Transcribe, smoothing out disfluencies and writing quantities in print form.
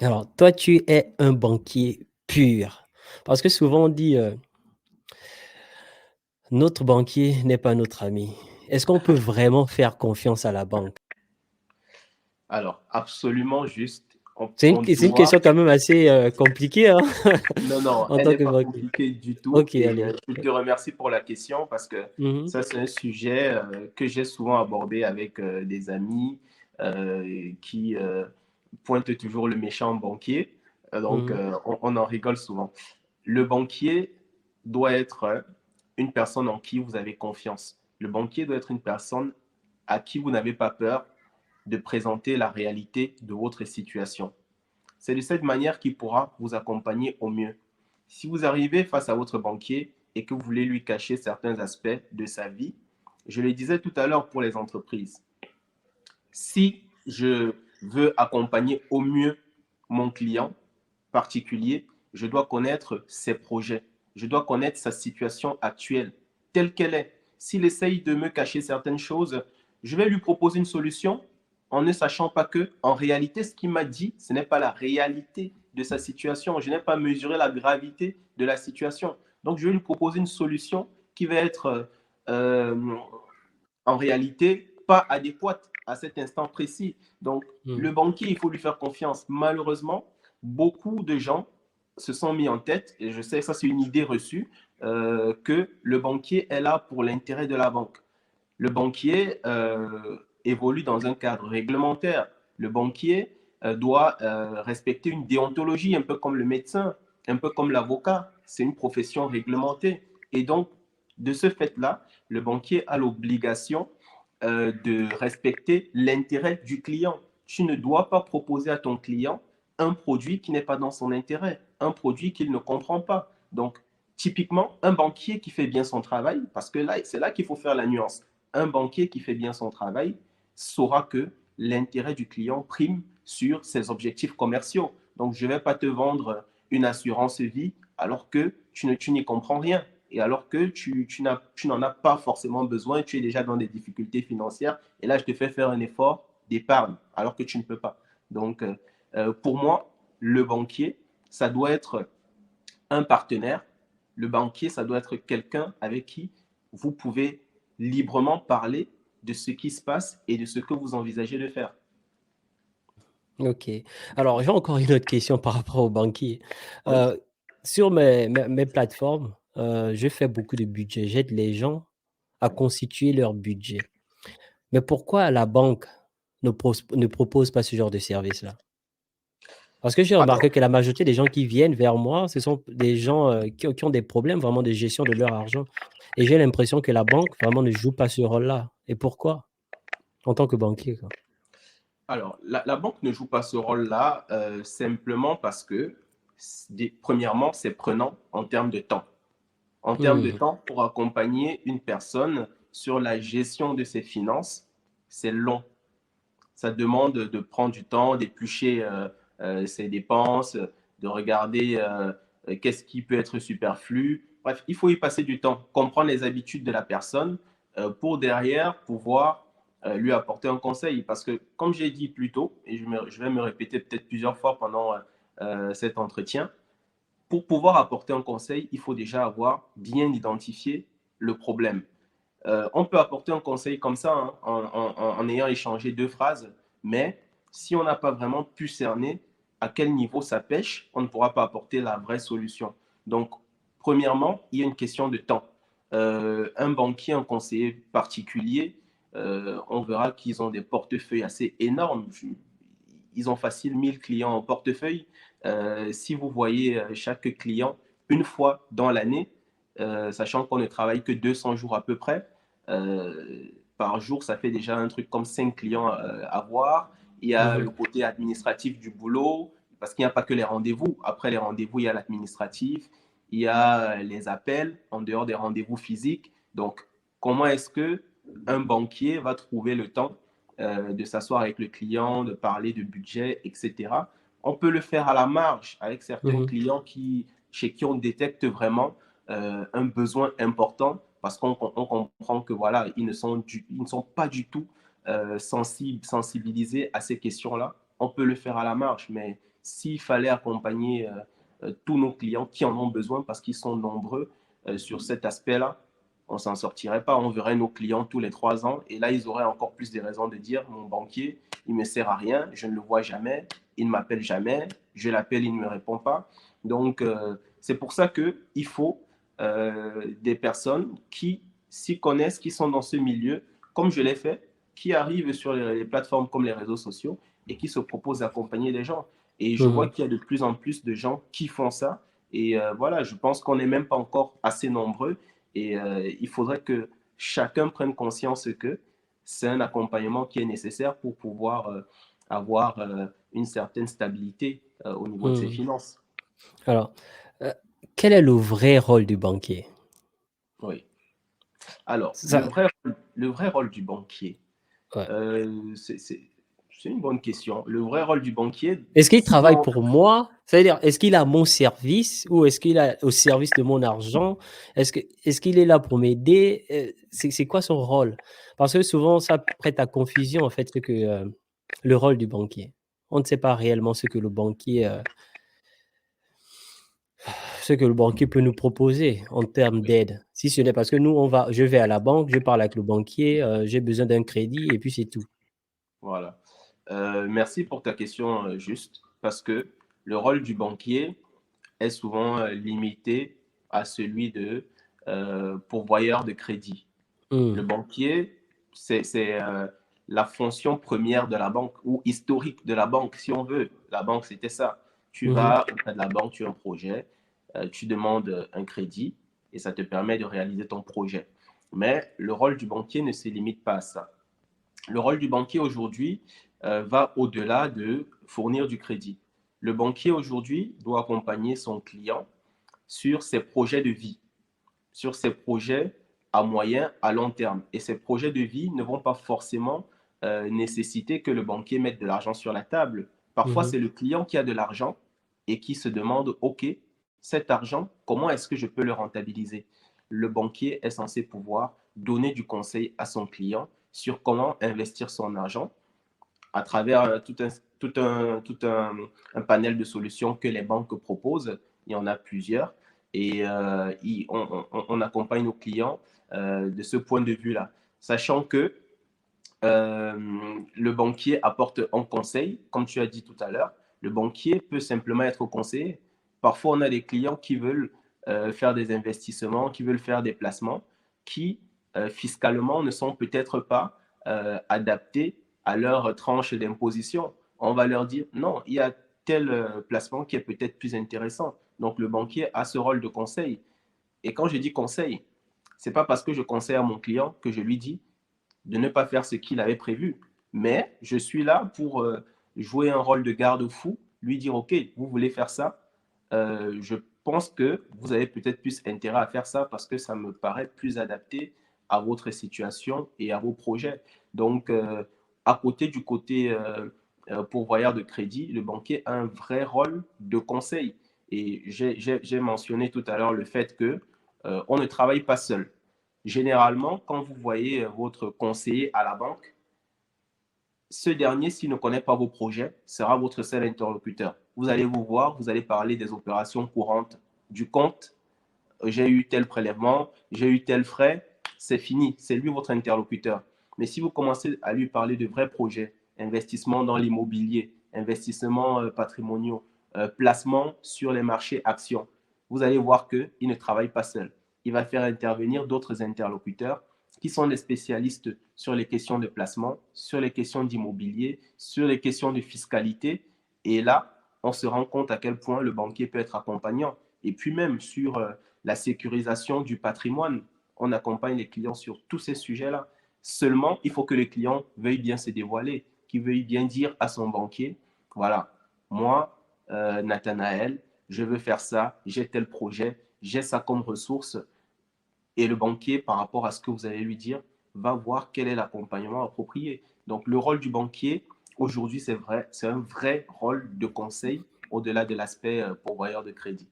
Alors, toi, tu es un banquier pur. Parce que souvent, on dit, notre banquier n'est pas notre ami. Est-ce qu'on peut vraiment faire confiance à la banque? Alors, absolument juste. C'est On une doit. question quand même assez compliquée hein, Non, non, en elle tant n'est que pas banquier. compliquée du tout. Ok, Et allez. je te remercie pour la question parce que Mhm, ça, c'est un sujet que j'ai souvent abordé avec des amis qui pointent toujours le méchant banquier. Donc, mhm. on en rigole souvent. Le banquier doit être une personne en qui vous avez confiance. Le banquier doit être une personne à qui vous n'avez pas peur de présenter la réalité de votre situation. C'est de cette manière qu'il pourra vous accompagner au mieux. Si vous arrivez face à votre banquier et que vous voulez lui cacher certains aspects de sa vie, je le disais tout à l'heure pour les entreprises, si je veux accompagner au mieux mon client particulier, je dois connaître ses projets, je dois connaître sa situation actuelle telle qu'elle est. S'il essaye de me cacher certaines choses, je vais lui proposer une solution en ne sachant pas que, en réalité, ce qu'il m'a dit, ce n'est pas la réalité de sa situation. Je n'ai pas mesuré la gravité de la situation. Donc, je vais lui proposer une solution qui va être euh, en réalité pas adéquate à cet instant précis. Donc, le Mhm. banquier, il faut lui faire confiance. Malheureusement, beaucoup de gens se sont mis en tête, et je sais que ça c'est une idée reçue, que le banquier est là pour l'intérêt de la banque. Le banquier évolue dans un cadre réglementaire. Le banquier doit respecter une déontologie, un peu comme le médecin, un peu comme l'avocat. C'est une profession réglementée. Et donc, de ce fait-là, le banquier a l'obligation de respecter l'intérêt du client. Tu ne dois pas proposer à ton client un produit qui n'est pas dans son intérêt, un produit qu'il ne comprend pas. Donc, typiquement, un banquier qui fait bien son travail, parce que là, c'est là qu'il faut faire la nuance. Un banquier qui fait bien son travail saura que l'intérêt du client prime sur ses objectifs commerciaux. Donc, je ne vais pas te vendre une assurance vie alors que tu n'y comprends rien et alors que tu n'en as pas forcément besoin, tu es déjà dans des difficultés financières et là, je te fais faire un effort d'épargne alors que tu ne peux pas. Donc, pour moi, le banquier, ça doit être un partenaire. Le banquier, ça doit être quelqu'un avec qui vous pouvez librement parler de ce qui se passe et de ce que vous envisagez de faire. Ok. Alors, j'ai encore une autre question par rapport au banquier. Oui. Euh, sur mes plateformes, je fais beaucoup de budget. J'aide les gens à constituer leur budget. Mais pourquoi la banque ne propose pas ce genre de service-là? Parce que j'ai Alors, remarqué que la majorité des gens qui viennent vers moi, ce sont des gens qui ont des problèmes vraiment de gestion de leur argent. Et j'ai l'impression que la banque vraiment ne joue pas ce rôle-là. Et pourquoi? En tant que banquier, quoi. la banque ne joue pas ce rôle-là simplement parce que, premièrement, c'est prenant en termes de temps. En termes de Mhm, temps, pour accompagner une personne sur la gestion de ses finances, c'est long. Ça demande de prendre du temps, d'éplucher ses dépenses, de regarder qu'est-ce qui peut être superflu. Bref, il faut y passer du temps, comprendre les habitudes de la personne pour derrière pouvoir lui apporter un conseil. Parce que, comme j'ai dit plus tôt, et je vais me répéter peut-être plusieurs fois pendant cet entretien, pour pouvoir apporter un conseil, il faut déjà avoir bien identifié le problème. On peut apporter un conseil comme ça hein, en ayant échangé deux phrases, mais si on n'a pas vraiment pu cerner à quel niveau ça pêche, on ne pourra pas apporter la vraie solution. Donc, premièrement, il y a une question de temps. Un banquier, un conseiller particulier, on verra qu'ils ont des portefeuilles assez énormes. Ils ont facile 1000 clients en portefeuille. Si vous voyez chaque client une fois dans l'année, sachant qu'on ne travaille que 200 jours à peu près, par jour, ça fait déjà un truc comme 5 clients à voir. Il y a le mhm, côté administratif du boulot, parce qu'il n'y a pas que les rendez-vous. Après les rendez-vous, il y a l'administratif, il y a les appels en dehors des rendez-vous physiques. Donc, comment est-ce que un banquier va trouver le temps de s'asseoir avec le client, de parler de budget, etc. On peut le faire à la marge avec certains mhm. clients chez qui on détecte vraiment un besoin important parce qu'on comprend que voilà, ils ne sont pas du tout sensibilisés à ces questions-là. On peut le faire à la marge, mais s'il fallait accompagner tous nos clients qui en ont besoin parce qu'ils sont nombreux sur cet aspect-là, on ne s'en sortirait pas. On verrait nos clients tous les 3 ans et là, ils auraient encore plus de raisons de dire mon banquier, il ne me sert à rien, je ne le vois jamais, il ne m'appelle jamais, je l'appelle, il ne me répond pas. Donc, c'est pour ça qu'il faut des personnes qui s'y connaissent, qui sont dans ce milieu, comme je l'ai fait, qui arrivent sur les plateformes comme les réseaux sociaux et qui se proposent d'accompagner les gens. Et je vois Mhm. qu'il y a de plus en plus de gens qui font ça. Et voilà, je pense qu'on n'est même pas encore assez nombreux. Et il faudrait que chacun prenne conscience que c'est un accompagnement qui est nécessaire pour pouvoir avoir une certaine stabilité au niveau de ses Mhm. finances. Alors, heu, quel est le vrai rôle du banquier? Oui. Alors, Ça le vrai rôle du banquier, ouais. c'est une bonne question. Le vrai rôle du banquier, Est-ce qu'il si travaille on, pour moi? C'est-à-dire, est-ce qu'il a mon service ou est-ce qu'il est au service de mon argent? Est-ce qu'il est là pour m'aider? C'est quoi son rôle? Parce que souvent ça prête à confusion en fait, le rôle du banquier. On ne sait pas réellement ce que le banquier peut nous proposer en termes d'aide. Si ce n'est parce que nous je vais à la banque, je parle avec le banquier, j'ai besoin d'un crédit et puis c'est tout. voilà. Merci pour ta question, juste, parce que le rôle du banquier est souvent limité à celui de pourvoyeur de crédit. Le Mmh. banquier, c'est la fonction première de la banque ou historique de la banque, si on veut. La banque, c'était ça. Tu Mmh mh. vas auprès de la banque, tu as un projet, tu demandes un crédit et ça te permet de réaliser ton projet. Mais le rôle du banquier ne se limite pas à ça. Le rôle du banquier aujourd'hui va au-delà de fournir du crédit. Le banquier aujourd'hui doit accompagner son client sur ses projets de vie, sur ses projets à moyen, à long terme. Et ces projets de vie ne vont pas forcément nécessiter que le banquier mette de l'argent sur la table. Parfois, Mmh. c'est le client qui a de l'argent et qui se demande, OK, cet argent, comment est-ce que je peux le rentabiliser? Le banquier est censé pouvoir donner du conseil à son client sur comment investir son argent à travers un panel de solutions que les banques proposent. Il y en a plusieurs. Et on accompagne nos clients de ce point de vue-là, sachant que le banquier apporte un conseil, comme tu as dit tout à l'heure. Le banquier peut simplement être conseiller. Parfois, on a des clients qui veulent faire des investissements, qui veulent faire des placements, qui fiscalement ne sont peut-être pas adaptés à leur tranche d'imposition. On va leur dire non, il y a tel placement qui est peut-être plus intéressant. Donc, le banquier a ce rôle de conseil. Et quand je dis conseil, c'est pas parce que je conseille à mon client que je lui dis de ne pas faire ce qu'il avait prévu. Mais je suis là pour jouer un rôle de garde-fou, lui dire, OK, vous voulez faire ça, je pense que vous avez peut-être plus intérêt à faire ça parce que ça me paraît plus adapté à votre situation et à vos projets. Donc, à côté du côté pourvoyeur de crédit, le banquier a un vrai rôle de conseil. Et j'ai mentionné tout à l'heure le fait que on ne travaille pas seul. Généralement, quand vous voyez votre conseiller à la banque, ce dernier, s'il ne connaît pas vos projets, sera votre seul interlocuteur. Vous allez vous voir, vous allez parler des opérations courantes du compte. J'ai eu tel prélèvement, j'ai eu tel frais, c'est fini, c'est lui votre interlocuteur. Mais si vous commencez à lui parler de vrais projets, investissement dans l'immobilier, investissements patrimoniaux, placement sur les marchés actions, vous allez voir qu'il ne travaille pas seul. Il va faire intervenir d'autres interlocuteurs qui sont des spécialistes sur les questions de placement, sur les questions d'immobilier, sur les questions de fiscalité. Et là, on se rend compte à quel point le banquier peut être accompagnant. Et puis même sur la sécurisation du patrimoine, on accompagne les clients sur tous ces sujets-là. Seulement, il faut que le client veuille bien se dévoiler, qu'il veuille bien dire à son banquier, voilà, moi, Nathanaël, je veux faire ça, j'ai tel projet, j'ai ça comme ressource, et le banquier, par rapport à ce que vous allez lui dire, va voir quel est l'accompagnement approprié. Donc, le rôle du banquier, aujourd'hui, c'est vrai, c'est un vrai rôle de conseil au-delà de l'aspect pourvoyeur de crédit.